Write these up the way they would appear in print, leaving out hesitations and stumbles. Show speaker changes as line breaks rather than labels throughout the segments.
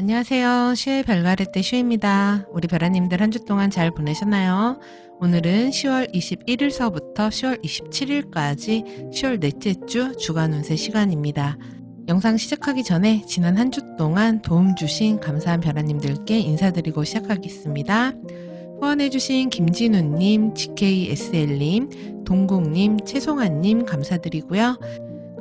안녕하세요. 슈의 별가르떼 슈입니다. 우리 별아님들 한 주 동안 잘 보내셨나요? 오늘은 10월 21일서부터 10월 27일까지 10월 넷째 주 주간 운세 시간입니다. 영상 시작하기 전에 지난 한 주 동안 도움 주신 감사한 별아님들께 인사드리고 시작하겠습니다. 후원해주신 김진우님, GKSL님, 동국님, 최송아님 감사드리고요.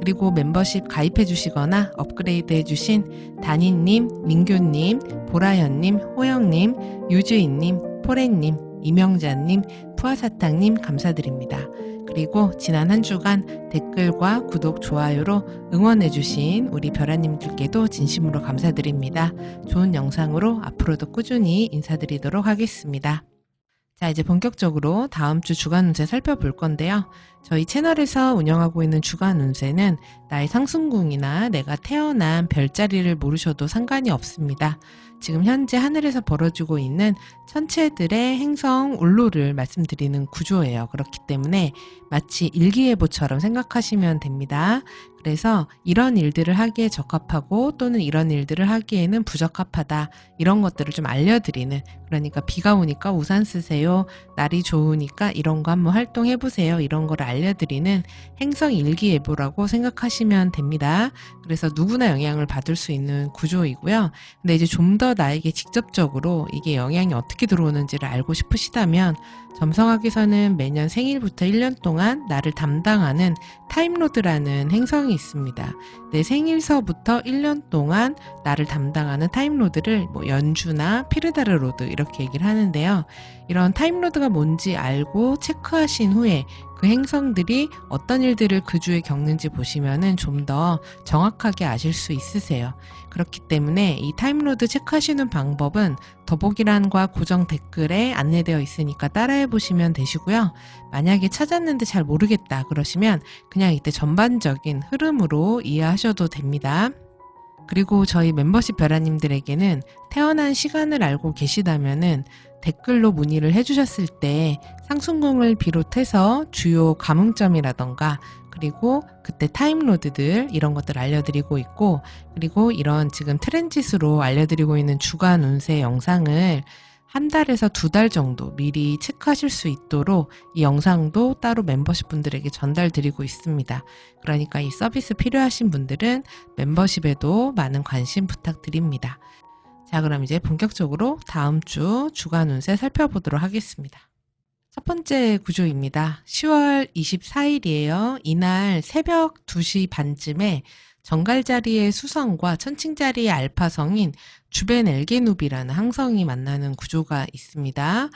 그리고 멤버십 가입해주시거나 업그레이드 해주신 다니님, 민규님, 보라현님, 호영님, 유주인님, 포레님, 이명자님, 푸아사탕님 감사드립니다. 그리고 지난 한 주간 댓글과 구독, 좋아요로 응원해주신 우리 별아님들께도 진심으로 감사드립니다. 좋은 영상으로 앞으로도 꾸준히 인사드리도록 하겠습니다. 자, 이제 본격적으로 다음 주 주간 운세 살펴볼 건데요. 저희 채널에서 운영하고 있는 주간 운세는 나의 상승궁이나 내가 태어난 별자리를 모르셔도 상관이 없습니다. 지금 현재 하늘에서 벌어지고 있는 천체들의 행성 운로를 말씀드리는 구조예요. 그렇기 때문에 마치 일기예보처럼 생각하시면 됩니다. 그래서 이런 일들을 하기에 적합하고 또는 이런 일들을 하기에는 부적합하다, 이런 것들을 좀 알려드리는, 그러니까 비가 오니까 우산 쓰세요, 날이 좋으니까 이런 거 한번 활동해보세요, 이런 거를 알려드리는 행성 일기예보라고 생각하시면 됩니다. 그래서 누구나 영향을 받을 수 있는 구조이고요. 근데 이제 좀 더 나에게 직접적으로 이게 영향이 어떻게 들어오는지를 알고 싶으시다면 점성학에서는 매년 생일부터 1년 동안 나를 담당하는 타임로드라는 행성이 있습니다. 내 생일서부터 1년 동안 나를 담당하는 타임로드를 연주나 피르다르 로드 이렇게 얘기를 하는데요. 이런 타임로드가 뭔지 알고 체크하신 후에 그 행성들이 어떤 일들을 그 주에 겪는지 보시면은 좀 더 정확하게 아실 수 있으세요. 그렇기 때문에 이 타임로드 체크하시는 방법은 더보기란과 고정 댓글에 안내되어 있으니까 따라해 보시면 되시고요. 만약에 찾았는데 잘 모르겠다 그러시면 그냥 이때 전반적인 흐름으로 이해하셔도 됩니다. 그리고 저희 멤버십 별아님들에게는 태어난 시간을 알고 계시다면은 댓글로 문의를 해주셨을 때 상승궁을 비롯해서 주요 감흥점이라던가 그리고 그때 타임로드들 이런 것들 알려드리고 있고, 그리고 이런 지금 트랜짓으로 알려드리고 있는 주간 운세 영상을 한 달에서 2달 정도 미리 체크하실 수 있도록 이 영상도 따로 멤버십 분들에게 전달드리고 있습니다. 그러니까 이 서비스 필요하신 분들은 멤버십에도 많은 관심 부탁드립니다. 자, 그럼 이제 본격적으로 다음 주 주간 운세 살펴보도록 하겠습니다. 첫 번째 구조입니다. 10월 24일이에요. 이날 새벽 2시 반쯤에 정갈자리의 수성과 천칭자리의 알파성인 주벤 엘게누비라는 항성이 만나는 구조가 있습니다.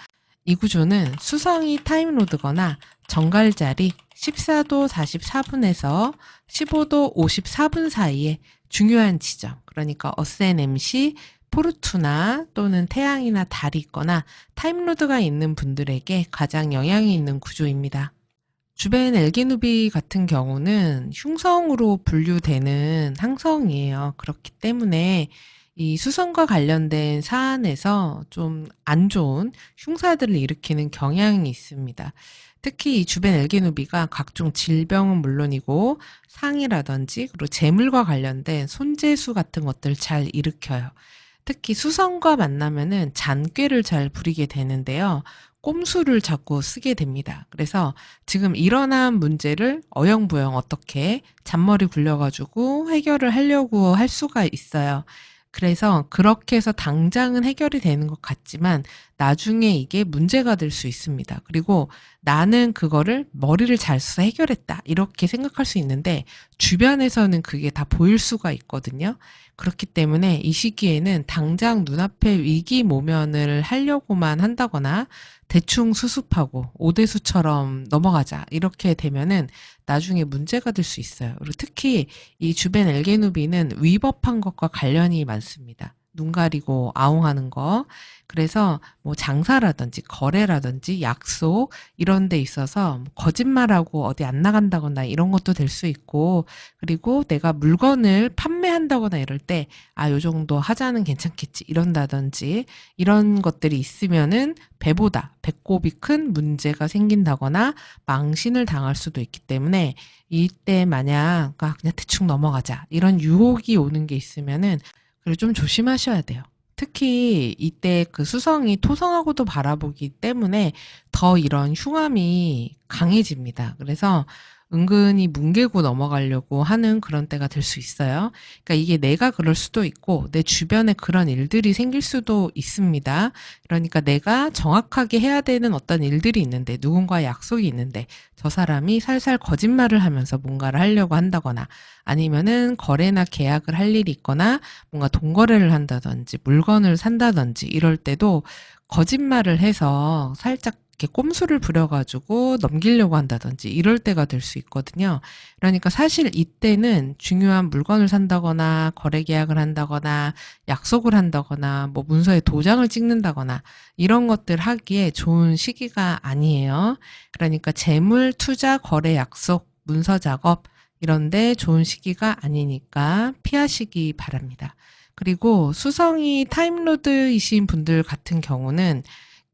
이 구조는 수성이 타임로드거나 정갈자리 14도 44분에서 15도 54분 사이에 중요한 지점, 그러니까 어센 MC, 포르투나 또는 태양이나 달이 있거나 타임로드가 있는 분들에게 가장 영향이 있는 구조입니다. 주벤 엘게누비 같은 경우는 흉성으로 분류되는 항성이에요. 그렇기 때문에 이 수성과 관련된 사안에서 좀 안 좋은 흉사들을 일으키는 경향이 있습니다. 특히 이 주벤 엘게누비가 각종 질병은 물론이고 상이라든지 그리고 재물과 관련된 손재수 같은 것들을 잘 일으켜요. 특히 수성과 만나면은 잔꾀를 잘 부리게 되는데요. 꼼수를 자꾸 쓰게 됩니다. 그래서 지금 일어난 문제를 어영부영 어떻게 잔머리 굴려가지고 해결을 하려고 할 수가 있어요. 그래서 그렇게 해서 당장은 해결이 되는 것 같지만 나중에 이게 문제가 될 수 있습니다. 그리고 나는 그거를 머리를 잘 써서 해결했다 이렇게 생각할 수 있는데 주변에서는 그게 다 보일 수가 있거든요. 그렇기 때문에 이 시기에는 당장 눈앞에 위기 모면을 하려고만 한다거나 대충 수습하고 오대수처럼 넘어가자 이렇게 되면은 나중에 문제가 될 수 있어요. 그리고 특히 이 주벤 엘게누비는 위법한 것과 관련이 많습니다. 눈 가리고 아웅하는 거. 그래서 장사라든지 거래라든지 약속 이런 데 있어서 거짓말하고 어디 안 나간다거나 이런 것도 될 수 있고, 그리고 내가 물건을 판매한다거나 이럴 때 요 정도 하자는 괜찮겠지 이런다든지 이런 것들이 있으면은 배보다 배꼽이 큰 문제가 생긴다거나 망신을 당할 수도 있기 때문에 이때 만약 그냥 대충 넘어가자 이런 유혹이 오는 게 있으면은 그리고 좀 조심하셔야 돼요. 특히 이때 그 수성이 토성하고도 바라보기 때문에 더 이런 흉함이 강해집니다. 그래서 은근히 뭉개고 넘어가려고 하는 그런 때가 될 수 있어요. 그러니까 이게 내가 그럴 수도 있고 내 주변에 그런 일들이 생길 수도 있습니다. 그러니까 내가 정확하게 해야 되는 어떤 일들이 있는데, 누군가의 약속이 있는데 저 사람이 살살 거짓말을 하면서 뭔가를 하려고 한다거나, 아니면은 거래나 계약을 할 일이 있거나 뭔가 동거래를 한다든지 물건을 산다든지 이럴 때도 거짓말을 해서 살짝 이렇게 꼼수를 부려가지고 넘기려고 한다든지 이럴 때가 될 수 있거든요. 그러니까 사실 이때는 중요한 물건을 산다거나 거래 계약을 한다거나 약속을 한다거나 뭐 문서에 도장을 찍는다거나 이런 것들 하기에 좋은 시기가 아니에요. 그러니까 재물, 투자, 거래, 약속, 문서 작업 이런데 좋은 시기가 아니니까 피하시기 바랍니다. 그리고 수성이 타임로드이신 분들 같은 경우는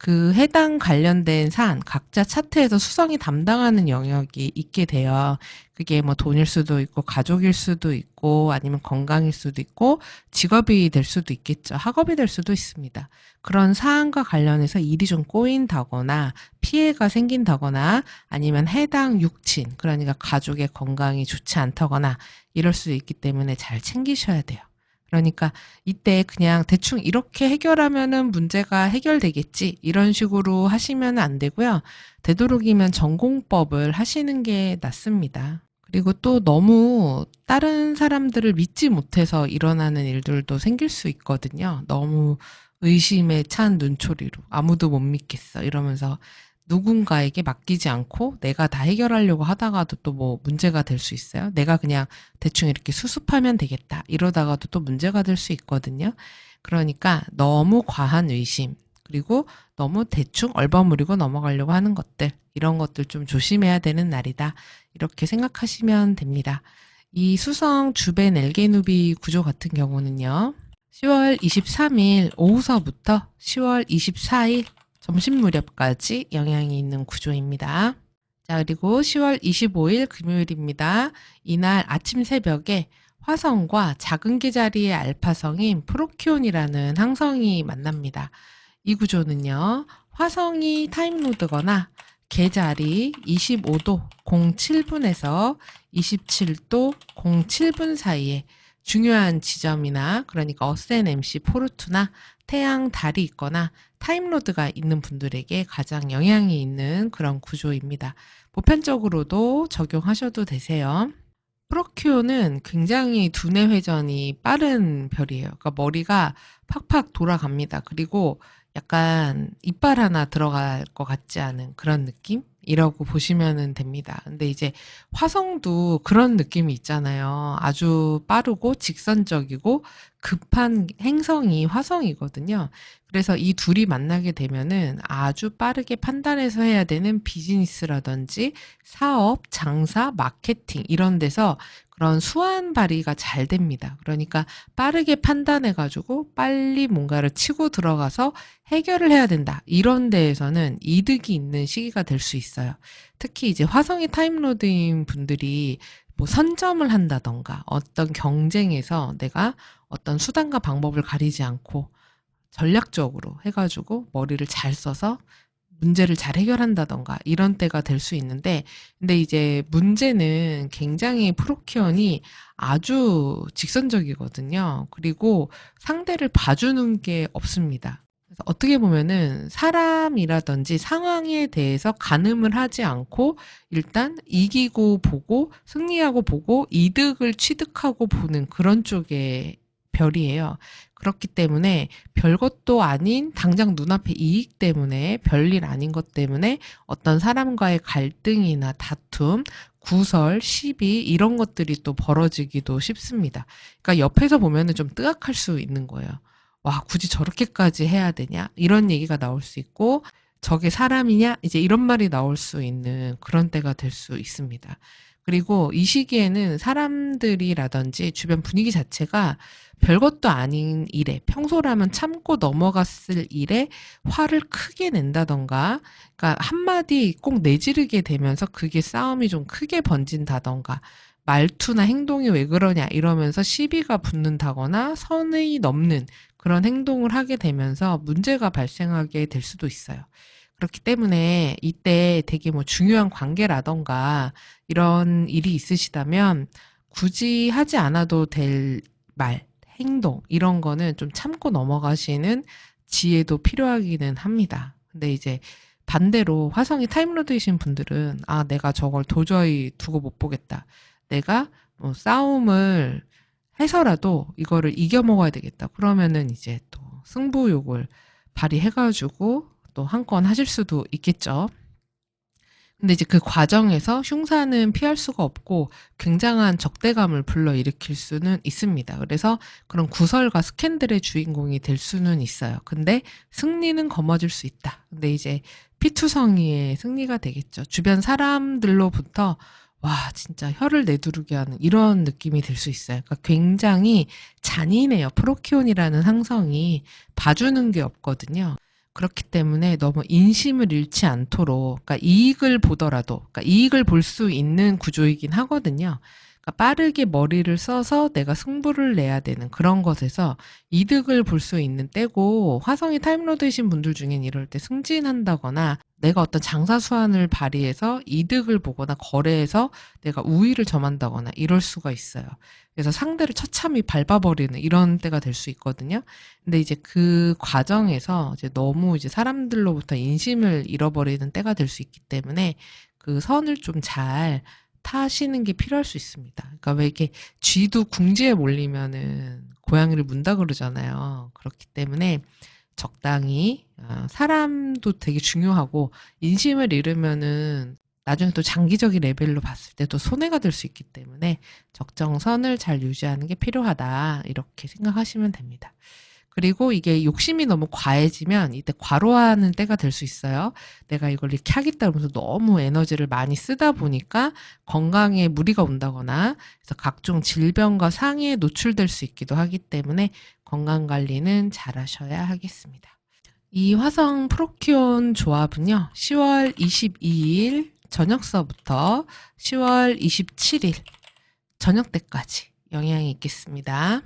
그 해당 관련된 사안, 각자 차트에서 수성이 담당하는 영역이 있게 돼요. 그게 뭐 돈일 수도 있고, 가족일 수도 있고, 아니면 건강일 수도 있고, 직업이 될 수도 있겠죠. 학업이 될 수도 있습니다. 그런 사안과 관련해서 일이 좀 꼬인다거나, 피해가 생긴다거나, 아니면 해당 육친, 그러니까 가족의 건강이 좋지 않다거나, 이럴 수 있기 때문에 잘 챙기셔야 돼요. 그러니까 이때 그냥 대충 이렇게 해결하면은 문제가 해결되겠지 이런 식으로 하시면 안 되고요. 되도록이면 전공법을 하시는 게 낫습니다. 그리고 또 너무 다른 사람들을 믿지 못해서 일어나는 일들도 생길 수 있거든요. 너무 의심에 찬 눈초리로 아무도 못 믿겠어 이러면서 누군가에게 맡기지 않고 내가 다 해결하려고 하다가도 또 뭐 문제가 될 수 있어요. 내가 그냥 대충 이렇게 수습하면 되겠다 이러다가도 또 문제가 될 수 있거든요. 그러니까 너무 과한 의심, 그리고 너무 대충 얼버무리고 넘어가려고 하는 것들, 이런 것들 좀 조심해야 되는 날이다 이렇게 생각하시면 됩니다. 이 수성 주벤 엘게누비 구조 같은 경우는요, 10월 23일 오후서부터 10월 24일 점심 무렵까지 영향이 있는 구조입니다. 자, 그리고 10월 25일 금요일입니다. 이날 아침 새벽에 화성과 작은 계자리의 알파성인 프로키온이라는 항성이 만납니다. 이 구조는요, 화성이 타임노드거나 계자리 25도 07분에서 27도 07분 사이에 중요한 지점이나, 그러니까 어센 MC 포르투나 태양, 달이 있거나 타임로드가 있는 분들에게 가장 영향이 있는 그런 구조입니다. 보편적으로도 적용하셔도 되세요. 프로큐오는 굉장히 두뇌 회전이 빠른 별이에요. 그러니까 머리가 팍팍 돌아갑니다. 그리고 약간 이빨 하나 들어갈 것 같지 않은 그런 느낌이라고 보시면 됩니다. 근데 이제 화성도 그런 느낌이 있잖아요. 아주 빠르고 직선적이고 급한 행성이 화성이거든요. 그래서 이 둘이 만나게 되면은 아주 빠르게 판단해서 해야 되는 비즈니스라든지 사업, 장사, 마케팅 이런 데서 그런 수완 발휘가 잘 됩니다. 그러니까 빠르게 판단해가지고 빨리 뭔가를 치고 들어가서 해결을 해야 된다. 이런 데에서는 이득이 있는 시기가 될 수 있어요. 특히 이제 화성이 타임로드인 분들이 뭐 선점을 한다던가 어떤 경쟁에서 내가 어떤 수단과 방법을 가리지 않고 전략적으로 해가지고 머리를 잘 써서 문제를 잘 해결한다던가 이런 때가 될 수 있는데, 근데 이제 문제는 굉장히 프로키언이 아주 직선적이거든요. 그리고 상대를 봐주는 게 없습니다. 그래서 어떻게 보면은 사람이라든지 상황에 대해서 가늠을 하지 않고 일단 이기고 보고 승리하고 보고 이득을 취득하고 보는 그런 쪽의 별이에요. 그렇기 때문에 별것도 아닌 당장 눈앞의 이익 때문에, 별일 아닌 것 때문에 어떤 사람과의 갈등이나 다툼, 구설, 시비 이런 것들이 또 벌어지기도 쉽습니다. 그러니까 옆에서 보면은 좀 뜨악할 수 있는 거예요. 와, 굳이 저렇게까지 해야 되냐? 이런 얘기가 나올 수 있고, 저게 사람이냐? 이제 이런 말이 나올 수 있는 그런 때가 될 수 있습니다. 그리고 이 시기에는 사람들이라든지 주변 분위기 자체가 별것도 아닌 일에, 평소라면 참고 넘어갔을 일에 화를 크게 낸다던가, 그러니까 한마디 꼭 내지르게 되면서 그게 싸움이 좀 크게 번진다던가, 말투나 행동이 왜 그러냐 이러면서 시비가 붙는다거나 선이 넘는 그런 행동을 하게 되면서 문제가 발생하게 될 수도 있어요. 그렇기 때문에 이때 되게 뭐 중요한 관계라던가 이런 일이 있으시다면 굳이 하지 않아도 될 말, 행동 이런 거는 좀 참고 넘어가시는 지혜도 필요하기는 합니다. 근데 이제 반대로 화성이 타임로드이신 분들은 내가 저걸 도저히 두고 못 보겠다. 내가 뭐 싸움을 해서라도 이거를 이겨 먹어야 되겠다. 그러면은 이제 또 승부욕을 발휘해가지고 또 한 건 하실 수도 있겠죠. 근데 이제 그 과정에서 흉사는 피할 수가 없고 굉장한 적대감을 불러일으킬 수는 있습니다. 그래서 그런 구설과 스캔들의 주인공이 될 수는 있어요. 근데 승리는 거머쥘 수 있다. 근데 이제 피투성이의 승리가 되겠죠. 주변 사람들로부터 와 진짜 혀를 내두르게 하는 이런 느낌이 들 수 있어요. 그러니까 굉장히 잔인해요. 프로키온이라는 상성이 봐주는 게 없거든요. 그렇기 때문에 너무 인심을 잃지 않도록, 그러니까 이익을 보더라도, 그러니까 이익을 볼 수 있는 구조이긴 하거든요. 그러니까 빠르게 머리를 써서 내가 승부를 내야 되는 그런 것에서 이득을 볼 수 있는 때고, 화성이 타임로드이신 분들 중엔 이럴 때 승진한다거나 내가 어떤 장사 수완을 발휘해서 이득을 보거나 거래해서 내가 우위를 점한다거나 이럴 수가 있어요. 그래서 상대를 처참히 밟아버리는 이런 때가 될 수 있거든요. 근데 이제 그 과정에서 이제 너무 이제 사람들로부터 인심을 잃어버리는 때가 될 수 있기 때문에 그 선을 좀 잘 타시는 게 필요할 수 있습니다. 그러니까 왜 이렇게 쥐도 궁지에 몰리면은 고양이를 문다 그러잖아요. 그렇기 때문에 적당히 사람도 되게 중요하고 인심을 잃으면은 나중에 또 장기적인 레벨로 봤을 때 또 손해가 될 수 있기 때문에 적정선을 잘 유지하는 게 필요하다 이렇게 생각하시면 됩니다. 그리고 이게 욕심이 너무 과해지면 이때 과로하는 때가 될 수 있어요. 내가 이걸 이렇게 하겠다 그러면서 너무 에너지를 많이 쓰다 보니까 건강에 무리가 온다거나 그래서 각종 질병과 상해에 노출될 수 있기도 하기 때문에 건강 관리는 잘 하셔야 하겠습니다. 이 화성 프로키온 조합은요. 10월 22일 저녁서부터 10월 27일 저녁 때까지 영향이 있겠습니다.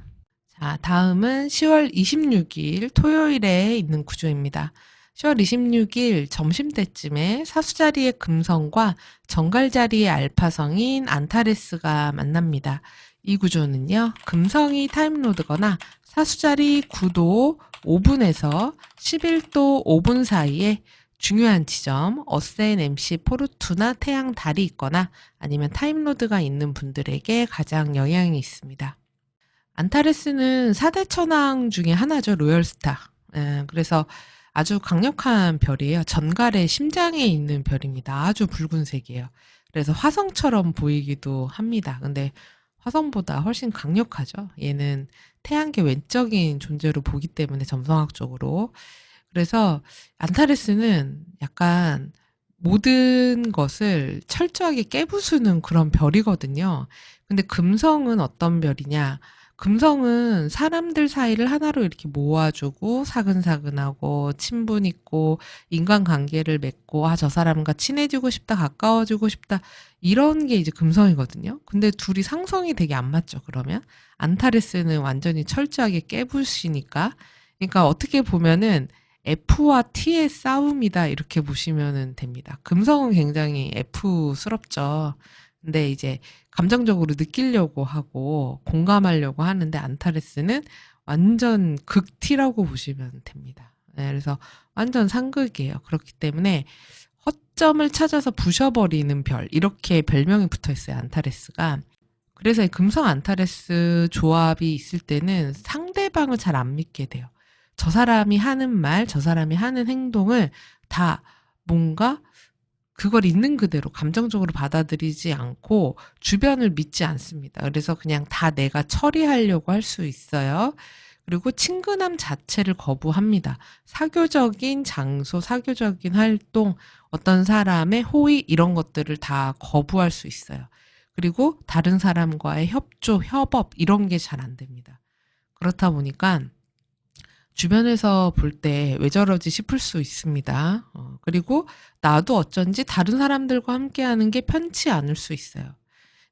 자, 다음은 10월 26일 토요일에 있는 구조입니다. 10월 26일 점심때쯤에 사수자리의 금성과 정갈자리의 알파성인 안타레스가 만납니다. 이 구조는요, 금성이 타임로드거나 사수자리 9도 5분에서 11도 5분 사이에 중요한 지점, 어센, MC, 포르투나, 태양, 달이 있거나 아니면 타임로드가 있는 분들에게 가장 영향이 있습니다. 안타레스는 4대 천왕 중에 하나죠. 로열스타. 그래서 아주 강력한 별이에요. 전갈의 심장에 있는 별입니다. 아주 붉은색이에요. 그래서 화성처럼 보이기도 합니다. 근데 화성보다 훨씬 강력하죠. 얘는 태양계 외적인 존재로 보기 때문에 점성학적으로. 그래서 안타레스는 약간 모든 것을 철저하게 깨부수는 그런 별이거든요. 근데 금성은 어떤 별이냐? 금성은 사람들 사이를 하나로 이렇게 모아주고 사근사근하고 친분 있고 인간관계를 맺고 저 사람과 친해지고 싶다, 가까워지고 싶다 이런 게 이제 금성이거든요. 근데 둘이 상성이 되게 안 맞죠. 그러면 안타레스는 완전히 철저하게 깨부시니까 그러니까 어떻게 보면은 F와 T의 싸움이다 이렇게 보시면 됩니다. 금성은 굉장히 F스럽죠. 근데 이제 감정적으로 느끼려고 하고 공감하려고 하는데 안타레스는 완전 극 T라고 보시면 됩니다. 그래서 완전 상극이에요. 그렇기 때문에 허점을 찾아서 부셔버리는 별 이렇게 별명이 붙어 있어요. 안타레스가. 그래서 이 금성 안타레스 조합이 있을 때는 상대방을 잘 안 믿게 돼요. 저 사람이 하는 말, 저 사람이 하는 행동을 다 뭔가 그걸 있는 그대로 감정적으로 받아들이지 않고 주변을 믿지 않습니다. 그래서 그냥 다 내가 처리하려고 할 수 있어요. 그리고 친근함 자체를 거부합니다. 사교적인 장소, 사교적인 활동, 어떤 사람의 호의 이런 것들을 다 거부할 수 있어요. 그리고 다른 사람과의 협조, 협업 이런 게 잘 안 됩니다. 그렇다 보니까 주변에서 볼 때 왜 저러지 싶을 수 있습니다. 그리고 나도 어쩐지 다른 사람들과 함께하는 게 편치 않을 수 있어요.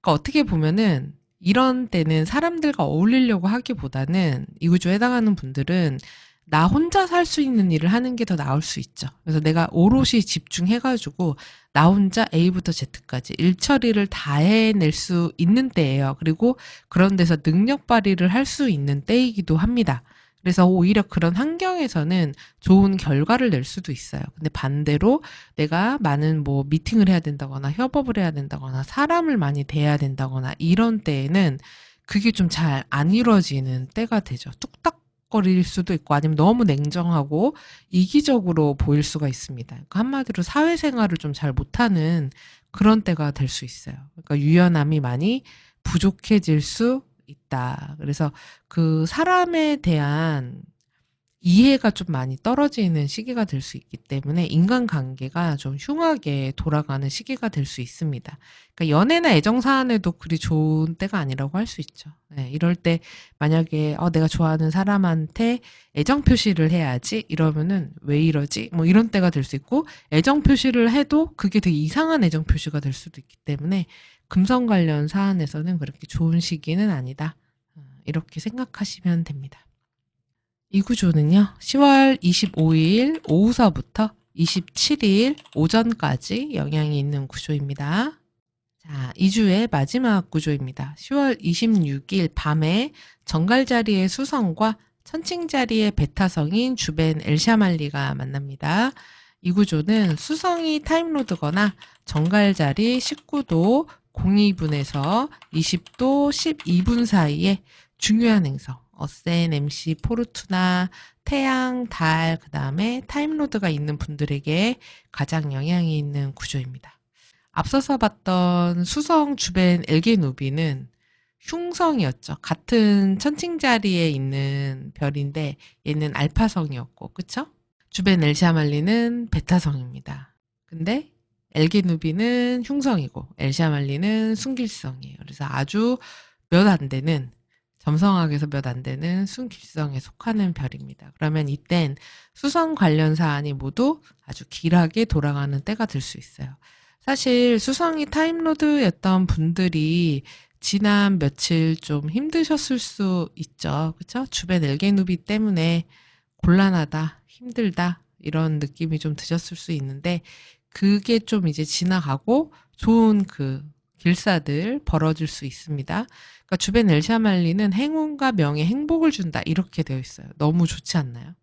그러니까 어떻게 보면은 이런 때는 사람들과 어울리려고 하기보다는 이 구조에 해당하는 분들은 나 혼자 살 수 있는 일을 하는 게 더 나을 수 있죠. 그래서 내가 오롯이 집중해가지고 나 혼자 A부터 Z까지 일 처리를 다 해낼 수 있는 때예요. 그리고 그런 데서 능력 발휘를 할 수 있는 때이기도 합니다. 그래서 오히려 그런 환경에서는 좋은 결과를 낼 수도 있어요. 근데 반대로 내가 많은 뭐 미팅을 해야 된다거나 협업을 해야 된다거나 사람을 많이 대해야 된다거나 이런 때에는 그게 좀 잘 안 이루어지는 때가 되죠. 뚝딱거릴 수도 있고 아니면 너무 냉정하고 이기적으로 보일 수가 있습니다. 그러니까 한마디로 사회생활을 좀 잘 못하는 그런 때가 될 수 있어요. 그러니까 유연함이 많이 부족해질 수 있다. 그래서 그 사람에 대한 이해가 좀 많이 떨어지는 시기가 될 수 있기 때문에 인간관계가 좀 흉하게 돌아가는 시기가 될 수 있습니다. 그러니까 연애나 애정 사안에도 그리 좋은 때가 아니라고 할 수 있죠. 네, 이럴 때 만약에 내가 좋아하는 사람한테 애정 표시를 해야지 이러면은 왜 이러지? 뭐 이런 때가 될 수 있고 애정 표시를 해도 그게 되게 이상한 애정 표시가 될 수도 있기 때문에 금성 관련 사안에서는 그렇게 좋은 시기는 아니다. 이렇게 생각하시면 됩니다. 이 구조는요, 10월 25일 오후서부터 27일 오전까지 영향이 있는 구조입니다. 자, 2주의 마지막 구조입니다. 10월 26일 밤에 정갈자리의 수성과 천칭자리의 베타성인 주벤 엘샤말리가 만납니다. 이 구조는 수성이 타임로드거나 정갈자리 19도 02분에서 20도 12분 사이에 중요한 행성, 어센, MC, 포르투나, 태양, 달, 그 다음에 타임로드가 있는 분들에게 가장 영향이 있는 구조입니다. 앞서서 봤던 수성 주벤 엘게 누비는 흉성이었죠. 같은 천칭자리에 있는 별인데 얘는 알파성이었고, 그쵸? 주벤 엘샤말리는 베타성입니다. 근데 엘게 누비는 흉성이고 엘샤말리는 순길성이에요. 그래서 아주 몇 안 되는 점성학에서 몇 안 되는 순길성에 속하는 별입니다. 그러면 이땐 수성 관련 사안이 모두 아주 길하게 돌아가는 때가 될 수 있어요. 사실 수성이 타임로드였던 분들이 지난 며칠 좀 힘드셨을 수 있죠. 그렇죠? 주변 엘게누비 때문에 곤란하다, 힘들다 이런 느낌이 좀 드셨을 수 있는데 그게 좀 이제 지나가고 좋은 그 길사들 벌어질 수 있습니다. 그러니까 주벤 엘샤말리는 행운과 명예, 행복을 준다 이렇게 되어 있어요. 너무 좋지 않나요?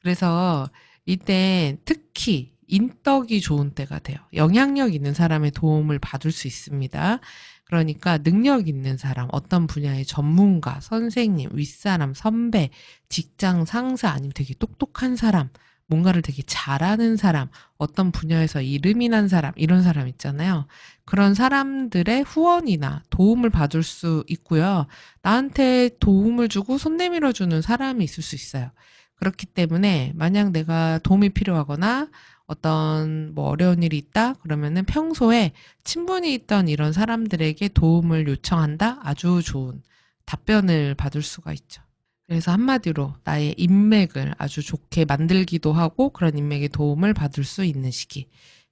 그래서 이때 특히 인덕이 좋은 때가 돼요. 영향력 있는 사람의 도움을 받을 수 있습니다. 그러니까 능력 있는 사람, 어떤 분야의 전문가, 선생님, 윗사람, 선배, 직장 상사 아니면 되게 똑똑한 사람, 뭔가를 되게 잘하는 사람, 어떤 분야에서 이름이 난 사람, 이런 사람 있잖아요. 그런 사람들의 후원이나 도움을 받을 수 있고요. 나한테 도움을 주고 손 내밀어 주는 사람이 있을 수 있어요. 그렇기 때문에 만약 내가 도움이 필요하거나 어떤 뭐 어려운 일이 있다 그러면은 평소에 친분이 있던 이런 사람들에게 도움을 요청한다 아주 좋은 답변을 받을 수가 있죠. 그래서 한마디로 나의 인맥을 아주 좋게 만들기도 하고 그런 인맥의 도움을 받을 수 있는 시기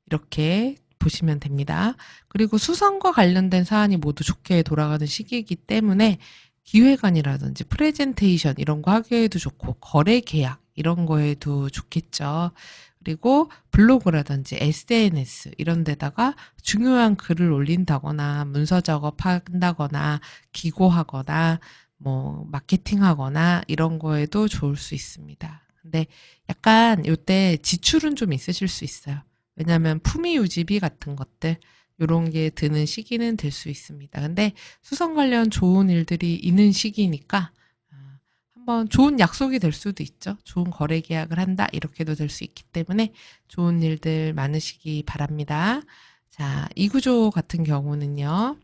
이렇게 보시면 됩니다. 그리고 수성과 관련된 사안이 모두 좋게 돌아가는 시기이기 때문에 기획안이라든지 프레젠테이션 이런 거 하기에도 좋고 거래 계약 이런 거에도 좋겠죠. 그리고 블로그라든지 SNS 이런 데다가 중요한 글을 올린다거나 문서 작업한다거나 기고하거나 뭐 마케팅하거나 이런 거에도 좋을 수 있습니다. 근데 약간 요때 지출은 좀 있으실 수 있어요. 왜냐하면 품위 유지비 같은 것들 요런 게 드는 시기는 될 수 있습니다. 근데 수성 관련 좋은 일들이 있는 시기니까 한번 좋은 약속이 될 수도 있죠. 좋은 거래 계약을 한다 이렇게도 될 수 있기 때문에 좋은 일들 많으시기 바랍니다. 자, 이 구조 같은 경우는요.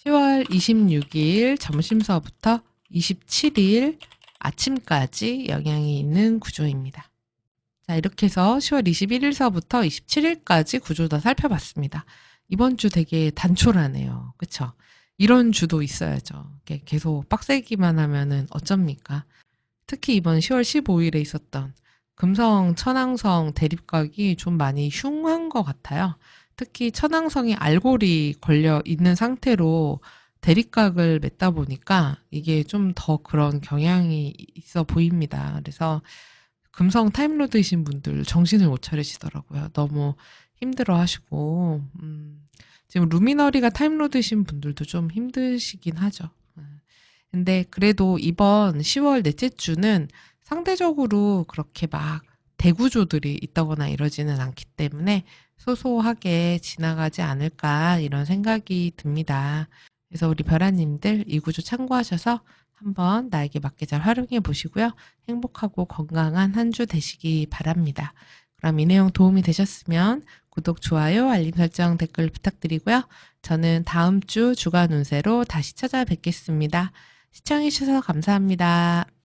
10월 26일 점심서부터 27일 아침까지 영향이 있는 구조입니다. 자, 이렇게 해서 10월 21일서부터 27일까지 구조 다 살펴봤습니다. 이번 주 되게 단촐하네요. 그쵸? 이런 주도 있어야죠. 계속 빡세기만 하면은 어쩝니까? 특히 이번 10월 15일에 있었던 금성, 천왕성 대립각이 좀 많이 흉한 것 같아요. 특히 천왕성이 알골이 걸려 있는 상태로 대립각을 맺다 보니까 이게 좀 더 그런 경향이 있어 보입니다. 그래서 금성 타임로드이신 분들 정신을 못 차리시더라고요. 너무 힘들어 하시고, 지금 루미너리가 타임로드이신 분들도 좀 힘드시긴 하죠. 근데 그래도 이번 10월 넷째 주는 상대적으로 그렇게 막 대구조들이 있다거나 이러지는 않기 때문에 소소하게 지나가지 않을까 이런 생각이 듭니다. 그래서 우리 별아님들 이 구조 참고하셔서 한번 나에게 맞게 잘 활용해 보시고요. 행복하고 건강한 한 주 되시기 바랍니다. 그럼 이 내용 도움이 되셨으면 구독, 좋아요, 알림 설정, 댓글 부탁드리고요. 저는 다음 주 주간 운세로 다시 찾아뵙겠습니다. 시청해주셔서 감사합니다.